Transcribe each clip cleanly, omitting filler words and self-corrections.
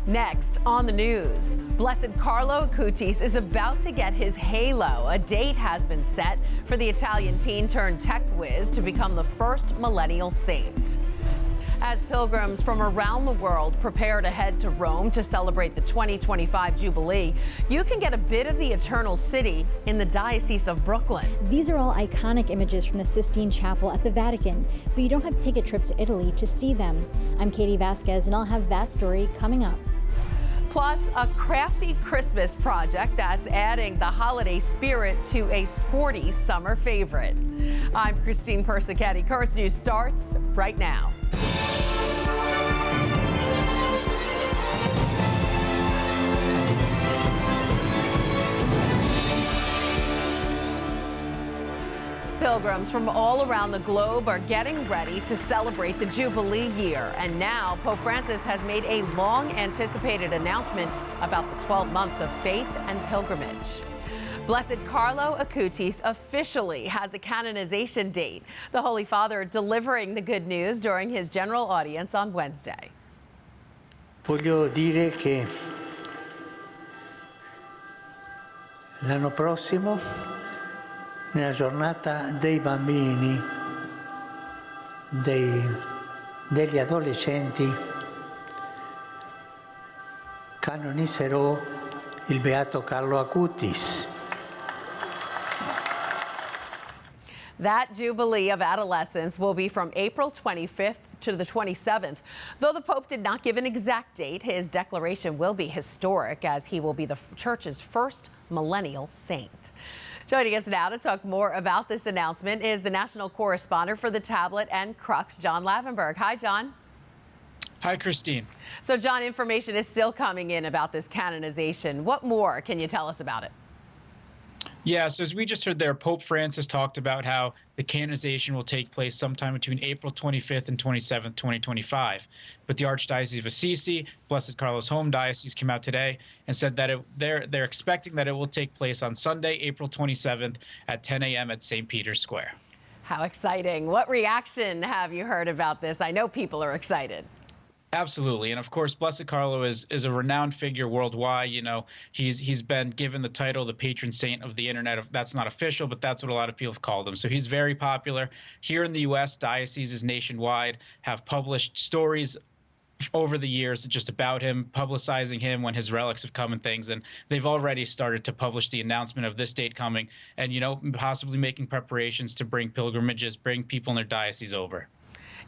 Next on the news, Blessed Carlo Acutis is about to get his halo. A date has been set for the Italian teen turned tech whiz to become the first millennial saint. As pilgrims from around the world prepare to head to Rome to celebrate the 2025 Jubilee, you can get a bit of the Eternal City in the Diocese of Brooklyn. These are all iconic images from the Sistine Chapel at the Vatican, but you don't have to take a trip to Italy to see them. I'm Katie Vasquez, and I'll have that story coming up. Plus, a crafty Christmas project that's adding the holiday spirit to a sporty summer favorite. I'm Christine Persichetti. Currents News starts right now. Pilgrims from all around the globe are getting ready to celebrate the Jubilee year. And now Pope Francis has made a long-anticipated announcement about the 12 months of faith and pilgrimage. Blessed Carlo Acutis officially has a canonization date. The Holy Father delivering the good news during his general audience on Wednesday. Voglio dire che l'anno prossimo, nella giornata dei bambini, degli adolescenti, canonizzerò il Beato Carlo Acutis. That Jubilee of Adolescents will be from April 25th to the 27th. Though the Pope did not give an exact date, his declaration will be historic as he will be the Church's first millennial saint. Joining us now to talk more about this announcement is the national correspondent for the Tablet and Crux, John Lavenberg. Hi, John. Hi, Christine. So, John, information is still coming in about this canonization. What more can you tell us about it? Yeah, so as we just heard there, Pope Francis talked about how the canonization will take place sometime between April 25th and 27th, 2025. But the Archdiocese of Assisi, Blessed Carlo's home diocese, came out today and said that they're expecting that it will take place on Sunday, April 27th at 10 a.m. at St. Peter's Square. How exciting. What reaction have you heard about this? I know people are excited. Absolutely. And of course, Blessed Carlo is a renowned figure worldwide. You know, he's been given the title, the patron saint of the internet. That's not official, but that's what a lot of people have called him. So he's very popular. Here in the U.S., dioceses nationwide have published stories over the years just about him, publicizing him when his relics have come and things. And they've already started to publish the announcement of this date coming and, you know, possibly making preparations to bring pilgrimages, bring people in their diocese over.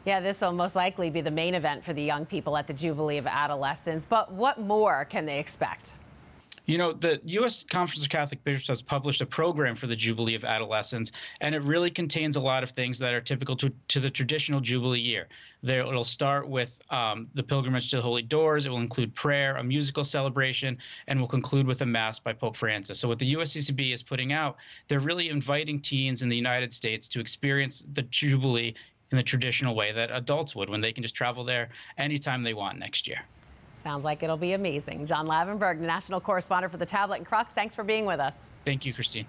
Yeah, this will most likely be the main event for the young people at the Jubilee of Adolescents. But what more can they expect? You know, the U.S. Conference of Catholic Bishops has published a program for the Jubilee of Adolescents, and it really contains a lot of things that are typical to the traditional Jubilee year. It'll start with the pilgrimage to the Holy Doors. It will include prayer, a musical celebration, and will conclude with a Mass by Pope Francis. So what the USCCB is putting out, they're really inviting teens in the United States to experience the Jubilee in the traditional way that adults would when they can just travel there anytime they want next year. Sounds like it'll be amazing. John Lavenberg, the national correspondent for the Tablet and Crux, thanks for being with us. Thank you, Christine.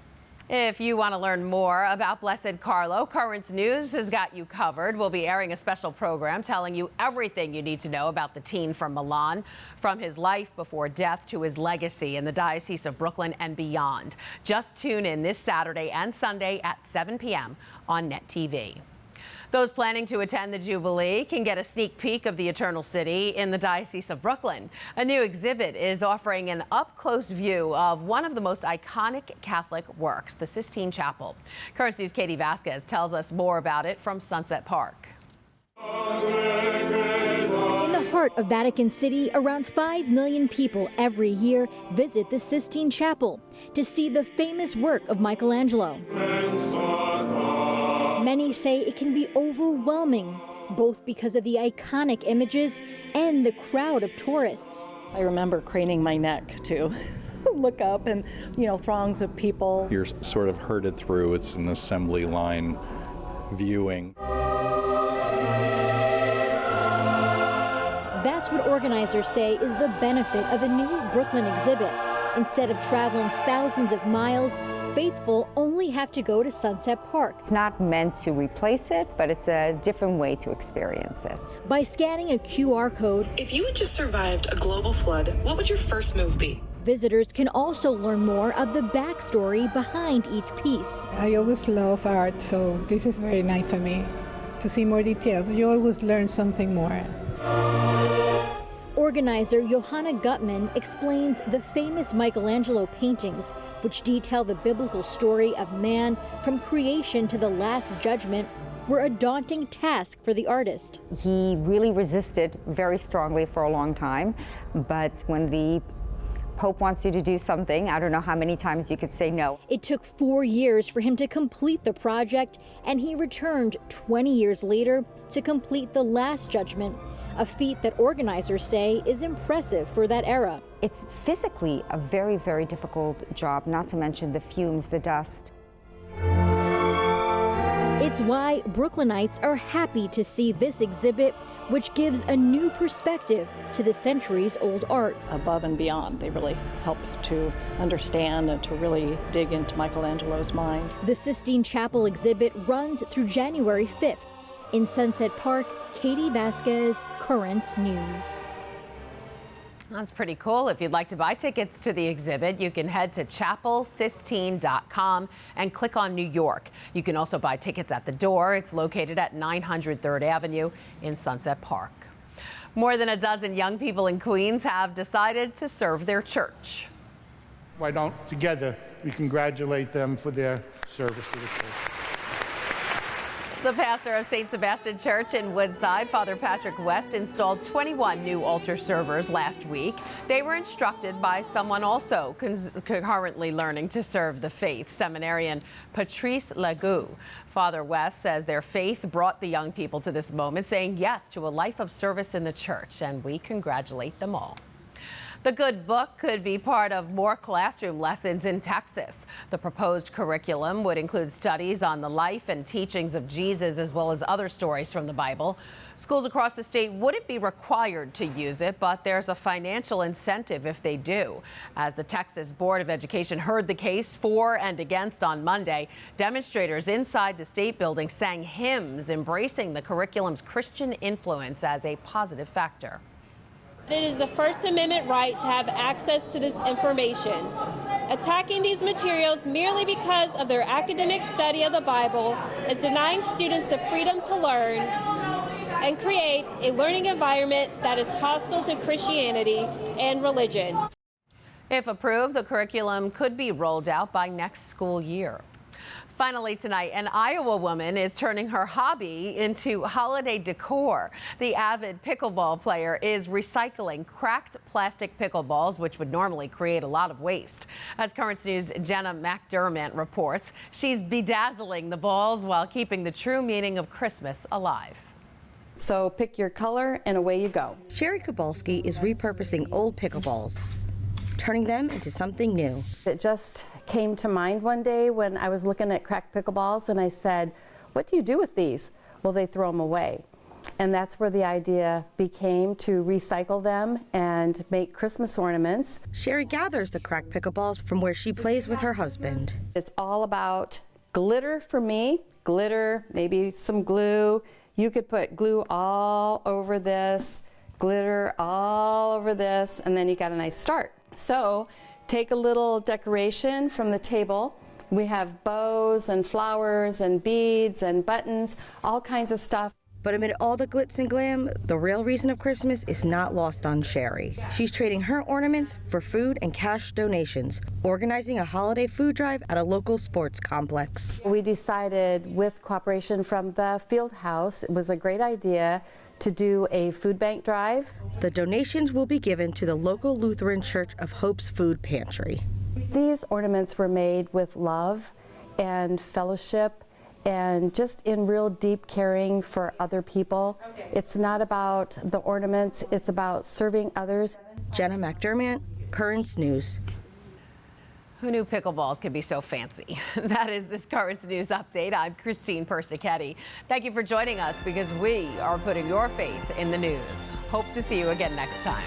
If you want to learn more about Blessed Carlo, Currents News has got you covered. We'll be airing a special program telling you everything you need to know about the teen from Milan, from his life before death to his legacy in the Diocese of Brooklyn and beyond. Just tune in this Saturday and Sunday at 7 p.m. on Net TV. Those planning to attend the Jubilee can get a sneak peek of the Eternal City in the Diocese of Brooklyn. A new exhibit is offering an up-close view of one of the most iconic Catholic works, the Sistine Chapel. Currents News' Katie Vasquez tells us more about it from Sunset Park. In the heart of Vatican City, around 5 million people every year visit the Sistine Chapel to see the famous work of Michelangelo. Many say it can be overwhelming, both because of the iconic images and the crowd of tourists. I remember craning my neck to look up and, throngs of people. You're sort of herded through. It's an assembly line viewing. That's what organizers say is the benefit of a new Brooklyn exhibit. Instead of traveling thousands of miles, faithful only have to go to Sunset Park. It's not meant to replace it, but it's a different way to experience it. By scanning a QR code, if you had just survived a global flood, what would your first move be? visitors can also learn more of the backstory behind each piece. I always love art, so this is very nice for me to see more details. You always learn something more. Organizer Johanna Gutman explains the famous Michelangelo paintings, which detail the biblical story of man from creation to the Last Judgment, were a daunting task for the artist. He really resisted very strongly for a long time, but when the Pope wants you to do something, I don't know how many times you could say no. It took 4 years for him to complete the project, and he returned 20 years later to complete the Last Judgment, a feat that organizers say is impressive for that era. It's physically a very, very difficult job, not to mention the fumes, the dust. It's why Brooklynites are happy to see this exhibit, which gives a new perspective to the centuries-old art. Above and beyond, they really help to understand and to really dig into Michelangelo's mind. The Sistine Chapel exhibit runs through January 5th. In Sunset Park, Katie Vasquez, Currents News. That's pretty cool. If you'd like to buy tickets to the exhibit, you can head to chapelsistine.com and click on New York. You can also buy tickets at the door. It's located at 900 3rd Avenue in Sunset Park. More than a dozen young people in Queens have decided to serve their church. Why don't together we congratulate them for their service to the church. The pastor of St. Sebastian Church in Woodside, Father Patrick West, installed 21 new altar servers last week. They were instructed by someone also currently learning to serve the faith, seminarian Patrice Lagou. Father West says their faith brought the young people to this moment, saying yes to a life of service in the church, and we congratulate them all. The Good Book could be part of more classroom lessons in Texas. The proposed curriculum would include studies on the life and teachings of Jesus, as well as other stories from the Bible. Schools across the state wouldn't be required to use it, but there's a financial incentive if they do. As the Texas Board of Education heard the case for and against on Monday, demonstrators inside the state building sang hymns embracing the curriculum's Christian influence as a positive factor. It is the First Amendment right to have access to this information. Attacking these materials merely because of their academic study of the Bible is denying students the freedom to learn and create a learning environment that is hostile to Christianity and religion. If approved, the curriculum could be rolled out by next school year. Finally tonight, an Iowa woman is turning her hobby into holiday decor. The avid pickleball player is recycling cracked plastic pickleballs, which would normally create a lot of waste. As Currents News' Jenna McDermott reports, she's bedazzling the balls while keeping the true meaning of Christmas alive. So pick your color and away you go. Sherry Kubalski is repurposing old pickleballs, turning them into something new. It just came to mind one day when I was looking at cracked pickleballs, and I said, what do you do with these? Well, they throw them away. And that's where the idea became, to recycle them and make Christmas ornaments. Sherry gathers the cracked pickleballs from where she plays with her husband. It's all about glitter for me, glitter, maybe some glue. You could put glue all over this, glitter all over this, and then you got a nice start. So take a little decoration from the table. We have bows and flowers and beads and buttons, all kinds of stuff. But amid all the glitz and glam, the real reason of Christmas is not lost on Sherry. She's trading her ornaments for food and cash donations, organizing a holiday food drive at a local sports complex. We decided, with cooperation from the field house, it was a great idea to do a food bank drive. The donations will be given to the local Lutheran Church of Hope's food pantry. These ornaments were made with love and fellowship and just in real deep caring for other people. It's not about the ornaments, it's about serving others. Jenna McDermott, Currents News. Who knew pickleballs could be so fancy? That is this Currents News update. I'm Christine Persichetti. Thank you for joining us, because we are putting your faith in the news. Hope to see you again next time.